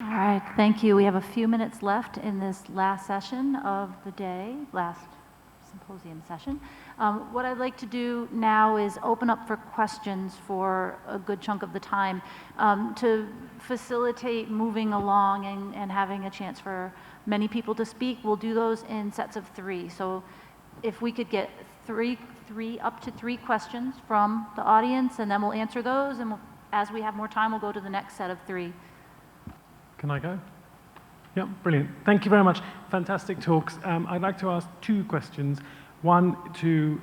All right, thank you. We have a few minutes left in this last session of the day, last symposium session. What I'd like to do now is open up for questions for a good chunk of the time to facilitate moving along and having a chance for many people to speak. We'll do those in sets of 3. So if we could get up to three questions from the audience, and then we'll answer those, and as we have more time, we'll go to the next set of 3. Can I go? Yeah, brilliant. Thank you very much. Fantastic talks. I'd like to ask 2 questions. One to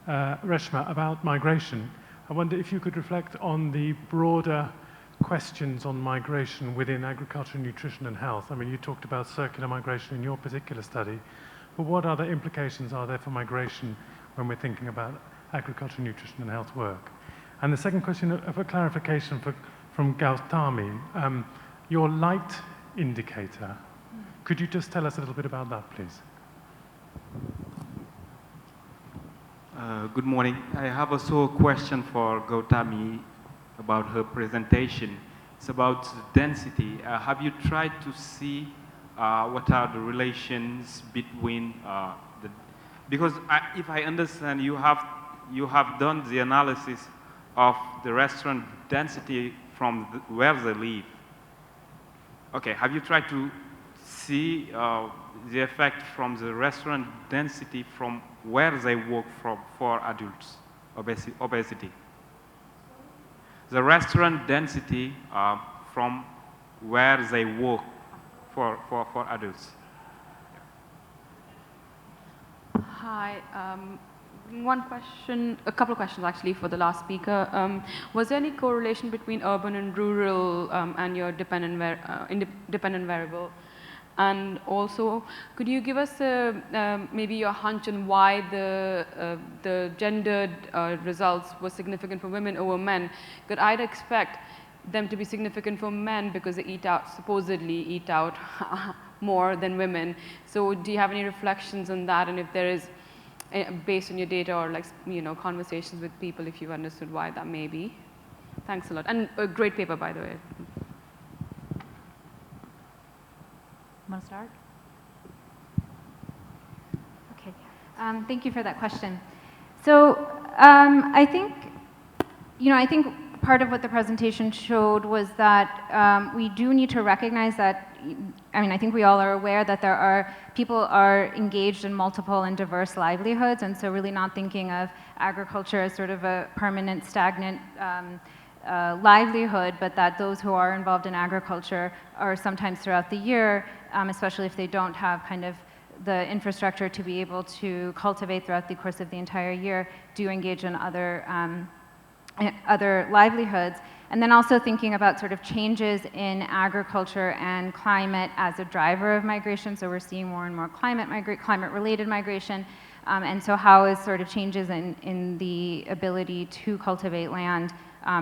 Reshma about migration. I wonder if you could reflect on the broader questions on migration within agriculture, nutrition and health. I mean, you talked about circular migration in your particular study, but what other implications are there for migration when we're thinking about agriculture, nutrition and health work? And the second question of a clarification from Gautami, your light indicator, could you just tell us a little bit about that, please? Good morning. I have also a question for Gautami about her presentation. It's about density. Have you tried to see what are the relations between because if I understand, you have done the analysis of the restaurant density from where they live. Okay, have you tried to see the effect from the restaurant density from where they work from for adults, obesity? The restaurant density from where they work for adults. Hi. One question, a couple of questions actually for the last speaker. Was there any correlation between urban and rural and your dependent variable? And also, could you give us maybe your hunch on why the gendered results were significant for women over men? Because I'd expect them to be significant for men because they supposedly eat out more than women. So do you have any reflections on that? And if there is, based on your data or conversations with people, if you've understood why that may be. Thanks a lot. And a great paper, by the way. Want to start? Okay. Thank you for that question. So I think part of what the presentation showed was that we do need to recognize that, I think we all are aware that people are engaged in multiple and diverse livelihoods, and so really not thinking of agriculture as sort of a permanent, stagnant livelihood, but that those who are involved in agriculture are sometimes throughout the year, especially if they don't have kind of the infrastructure to be able to cultivate throughout the course of the entire year, do engage in other livelihoods. And then also thinking about sort of changes in agriculture and climate as a driver of migration. So we're seeing more and more climate-related migration. And so how is sort of changes in the ability to cultivate land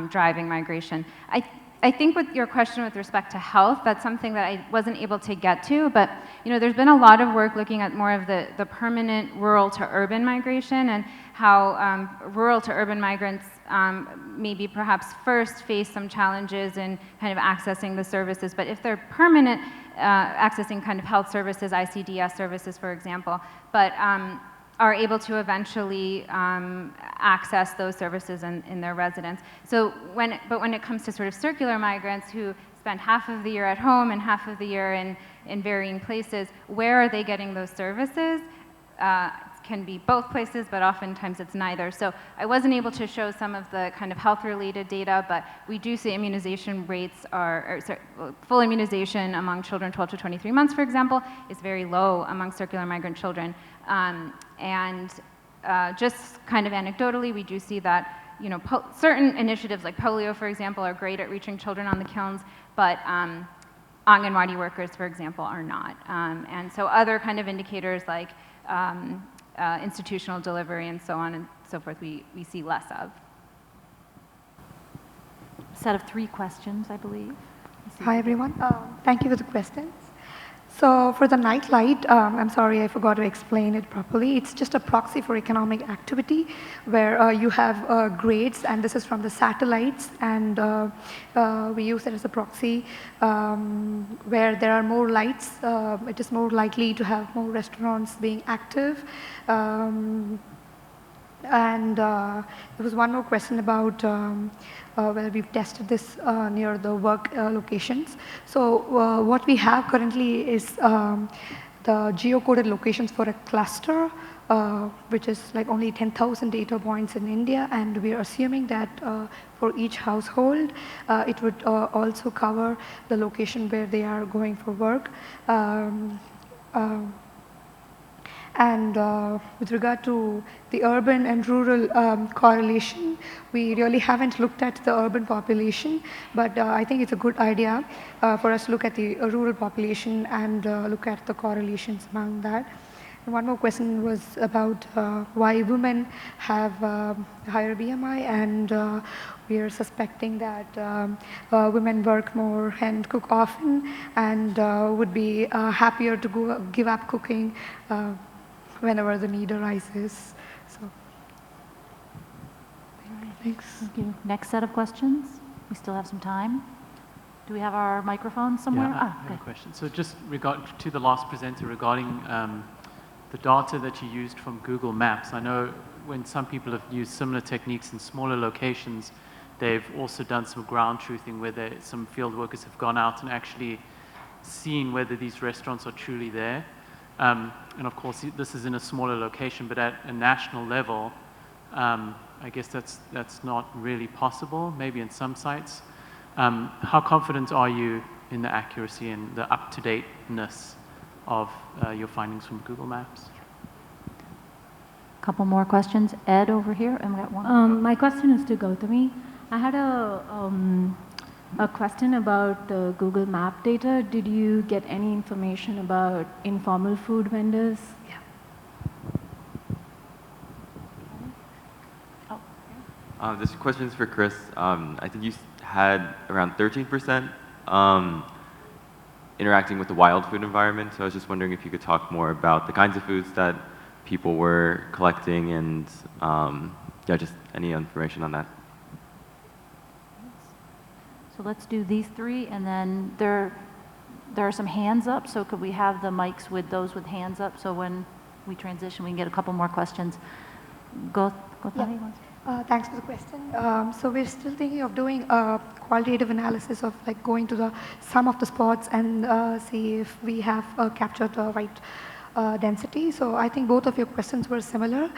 driving migration? I think with your question with respect to health, that's something that I wasn't able to get to, but there's been a lot of work looking at more of the permanent rural to urban migration and how rural to urban migrants maybe perhaps first face some challenges in kind of accessing the services, but if they're permanent, accessing kind of health services, ICDS services, for example, but are able to eventually access those services in their residence. So when it comes to sort of circular migrants who spend half of the year at home and half of the year in varying places, where are they getting those services? Can be both places, but oftentimes it's neither. So I wasn't able to show some of the kind of health-related data, but we do see immunization rates full immunization among children 12 to 23 months, for example, is very low among circular migrant children. Just kind of anecdotally, we do see that certain initiatives like polio, for example, are great at reaching children on the kilns, but Anganwadi workers, for example, are not. And so other kind of indicators like institutional delivery and so on and so forth, we see less of. Set of 3 questions, I believe. Hi, everyone. Thank you for the questions. So for the nightlight, I'm sorry, I forgot to explain it properly. It's just a proxy for economic activity where you have grades, and this is from the satellites, and we use it as a proxy where there are more lights. It is more likely to have more restaurants being active. And there was one more question about whether we've tested this near the work locations. So what we have currently is the geocoded locations for a cluster, which is like only 10,000 data points in India, and we are assuming that for each household, it would also cover the location where they are going for work. And with regard to the urban and rural correlation, we really haven't looked at the urban population, but I think it's a good idea for us to look at the rural population and look at the correlations among that. And one more question was about why women have higher BMI, and we are suspecting that women work more and cook often and would be happier to give up cooking whenever the need arises. So, thanks. Thank you. Next set of questions. We still have some time. Do we have our microphone somewhere? Yeah, I have a question. So just to the last presenter regarding the data that you used from Google Maps. I know when some people have used similar techniques in smaller locations, they've also done some ground truthing where some field workers have gone out and actually seen whether these restaurants are truly there. And of course, this is in a smaller location, but at a national level, I guess that's not really possible, maybe in some sites. How confident are you in the accuracy and the up-to-dateness of your findings from Google Maps? A couple more questions. Ed over here, and we got one. My question is to Gautami. I had a question about the Google Map data. Did you get any information about informal food vendors? Yeah. This question is for Chris. I think you had around 13% interacting with the wild food environment. So I was just wondering if you could talk more about the kinds of foods that people were collecting and yeah, just any information on that. So let's do these three, and then there are some hands up, so could we have the mics with those with hands up, so when we transition, we can get a couple more questions. Go ahead. Thanks for the question. So we're still thinking of doing a qualitative analysis of like going to some of the spots and see if we have captured the right density. So I think both of your questions were similar.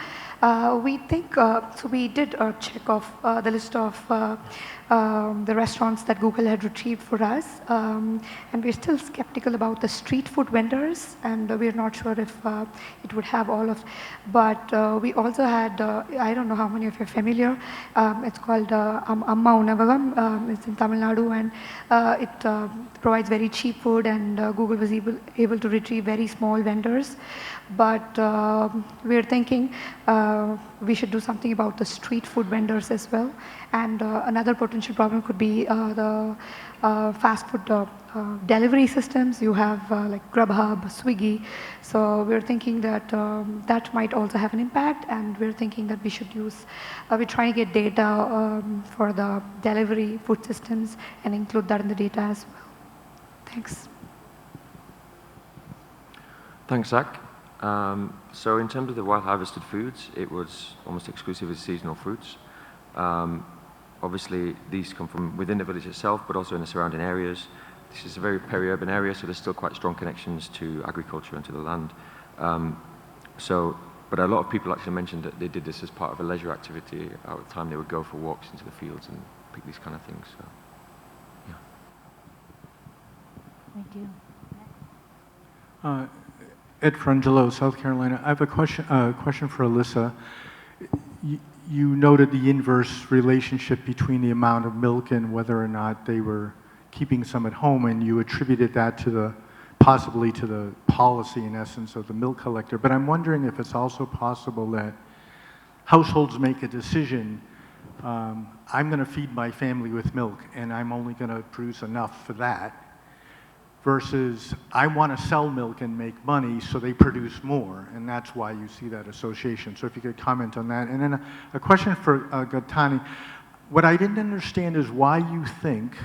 We think, so we did a check of the list of the restaurants that Google had retrieved for us, and we're still skeptical about the street food vendors, and we're not sure if it would have all of, but we also had, I don't know how many of you are familiar, it's called Amma Unavagam, it's in Tamil Nadu, and it provides very cheap food, and Google was able to retrieve very small vendors, but we're thinking we should do something about the street food vendors as well. And another potential problem could be the fast food delivery systems. You have like Grubhub, Swiggy. So we're thinking that that might also have an impact, and we're thinking that we should use, we're trying to get data for the delivery food systems and include that in the data as well. Thanks. Thanks, Zach. So in terms of the wild harvested foods, it was almost exclusively seasonal fruits. Obviously, these come from within the village itself, but also in the surrounding areas. This is a very peri-urban area, so there's still quite strong connections to agriculture and to the land. But a lot of people actually mentioned that they did this as part of a leisure activity. At the time, they would go for walks into the fields and pick these kind of things. So, yeah. Thank you. Ed Frangelo, South Carolina. I have a question for Alyssa. You noted the inverse relationship between the amount of milk and whether or not they were keeping some at home, and you attributed that to possibly to the policy, in essence, of the milk collector. But I'm wondering if it's also possible that households make a decision, I'm going to feed my family with milk, and I'm only going to produce enough for that, versus I want to sell milk and make money, so they produce more, and that's why you see that association. So if you could comment on that. And then a question for Gautami. What I didn't understand is why you think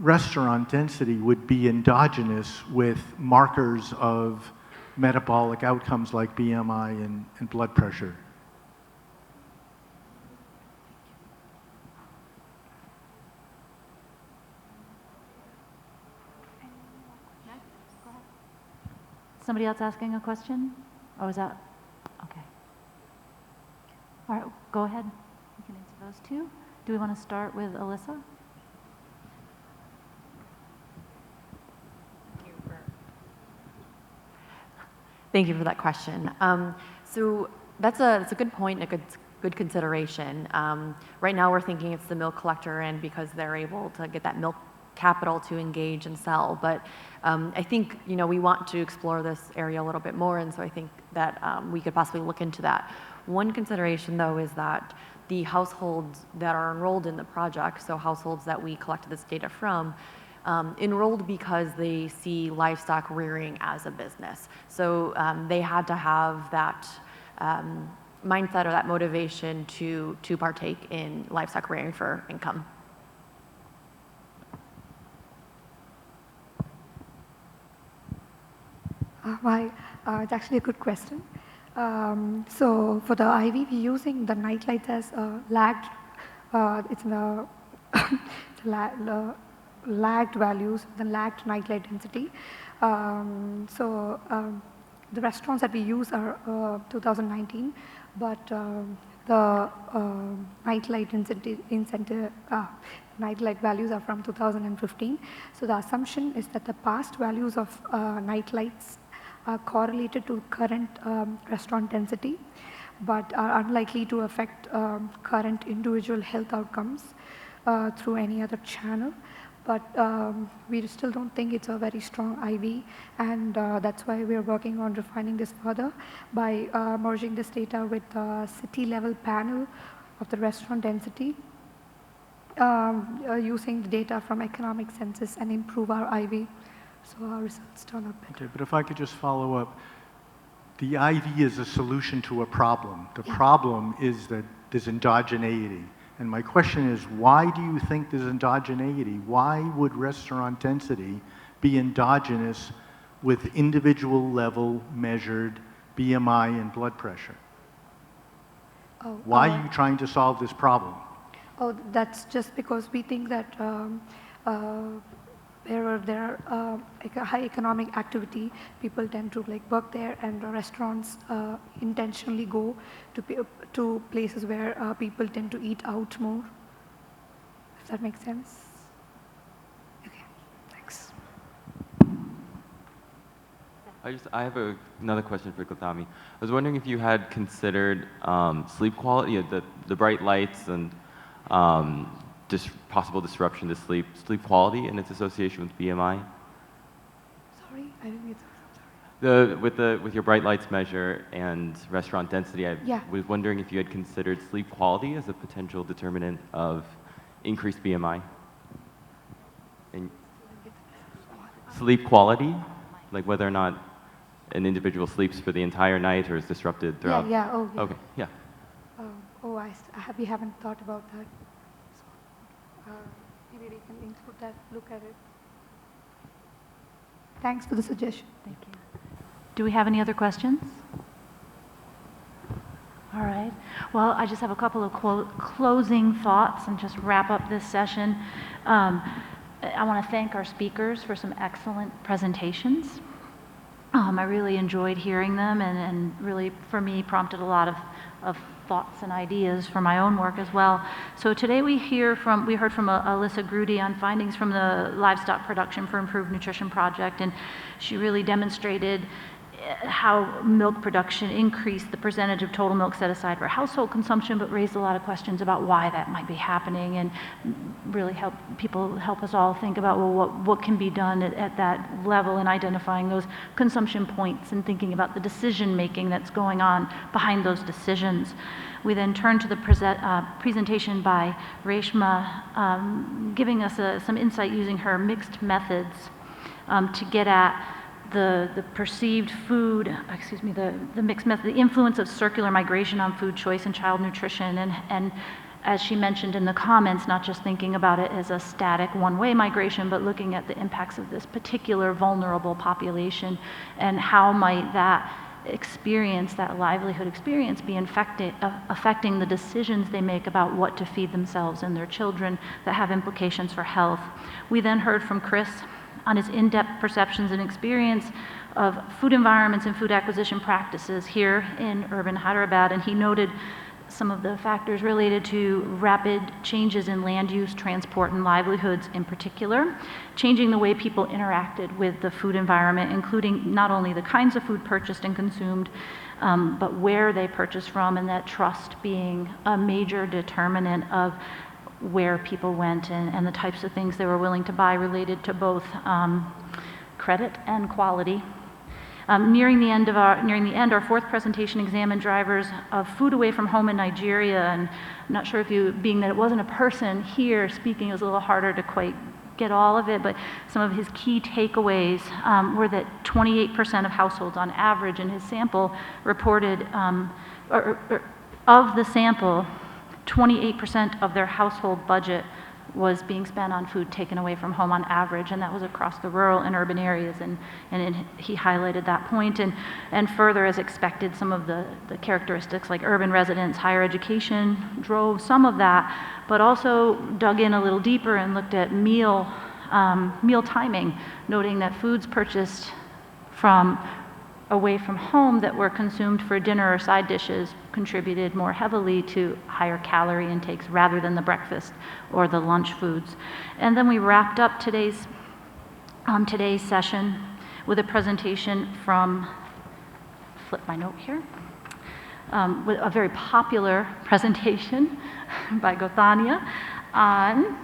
restaurant density would be endogenous with markers of metabolic outcomes like BMI and blood pressure. Somebody else asking a question? Or was that, okay. All right, go ahead. You can answer those two. Do we want to start with Alyssa? Thank you for that question. So that's a good point and a good consideration. Right now we're thinking it's the milk collector and because they're able to get that milk capital to engage and sell. But I think we want to explore this area a little bit more, and so I think that we could possibly look into that. One consideration though is that the households that are enrolled in the project, so households that we collected this data from, enrolled because they see livestock rearing as a business. So they had to have that mindset or that motivation to partake in livestock rearing for income. It's actually a good question. So for the IV, we're using the night lights as lagged. It's the lagged values, the lagged night light density. So the restaurants that we use are 2019, but the night light night light values are from 2015. So the assumption is that the past values of night lights are correlated to current restaurant density, but are unlikely to affect current individual health outcomes through any other channel. But we still don't think it's a very strong IV, and that's why we're working on refining this further by merging this data with the city-level panel of the restaurant density, using the data from economic census and improve our IV. So our results turn out better. Okay, but if I could just follow up, the IV is a solution to a problem. The problem is that there's endogeneity. And my question is, why do you think there's endogeneity? Why would restaurant density be endogenous with individual level measured BMI and blood pressure? Why are you trying to solve this problem? Oh, that's just because we think that where there are high economic activity, people tend to work there, and restaurants intentionally go to places where people tend to eat out more. If that makes sense. Okay, thanks. I have another question for Gautami. I was wondering if you had considered sleep quality, the bright lights and possible disruption to sleep quality and its association with BMI. Sorry, I didn't get that. With your bright lights measure and restaurant density, I was wondering if you had considered sleep quality as a potential determinant of increased BMI. And sleep quality, like whether or not an individual sleeps for the entire night or is disrupted throughout. Okay, yeah. We haven't thought about that. Maybe we can include that, look at it. Thanks for the suggestion. Thank you. Do we have any other questions? All right. Well, I just have a couple of closing thoughts and just wrap up this session. I want to thank our speakers for some excellent presentations. I really enjoyed hearing them and really, for me, prompted a lot of thoughts and ideas for my own work as well. So today we heard from Alyssa Grudy on findings from the Livestock Production for Improved Nutrition Project, and she really demonstrated how milk production increased the percentage of total milk set aside for household consumption, but raised a lot of questions about why that might be happening, and really help us all think about, well, what can be done at that level in identifying those consumption points and thinking about the decision making that's going on behind those decisions. We then turned to the presentation by Reshma, giving us some insight using her mixed methods to get at the perceived food, excuse me, the mixed method, the influence of circular migration on food choice and child nutrition, and as she mentioned in the comments, not just thinking about it as a static one-way migration, but looking at the impacts of this particular vulnerable population and how might that experience, that livelihood experience, be affecting the decisions they make about what to feed themselves and their children that have implications for health. We then heard from Chris on his in-depth perceptions and experience of food environments and food acquisition practices here in urban Hyderabad, and he noted some of the factors related to rapid changes in land use, transport, and livelihoods in particular, changing the way people interacted with the food environment, including not only the kinds of food purchased and consumed, but where they purchased from, and that trust being a major determinant of where people went and the types of things they were willing to buy related to both credit and quality. Nearing the end, our fourth presentation examined drivers of food away from home in Nigeria, and I'm not sure if you, being that it wasn't a person here speaking, it was a little harder to quite get all of it, but some of his key takeaways were that 28% of households on average in his sample reported, of the sample, 28% of their household budget was being spent on food taken away from home on average, and that was across the rural and urban areas, and he highlighted that point, and further, as expected, some of the characteristics like urban residents, higher education drove some of that, but also dug in a little deeper and looked at meal timing, noting that foods purchased from away from home that were consumed for dinner or side dishes contributed more heavily to higher calorie intakes rather than the breakfast or the lunch foods. And then we wrapped up today's session with a presentation from, flip my note here, with a very popular presentation by Gothania on,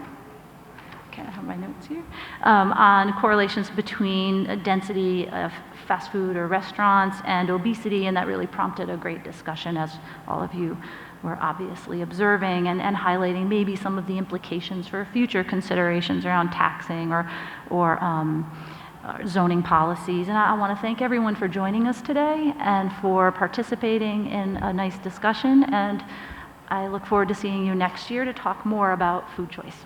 I have my notes here, on correlations between density of fast food or restaurants and obesity, and that really prompted a great discussion, as all of you were obviously observing, and highlighting maybe some of the implications for future considerations around taxing or zoning policies. And I want to thank everyone for joining us today and for participating in a nice discussion, and I look forward to seeing you next year to talk more about food choice.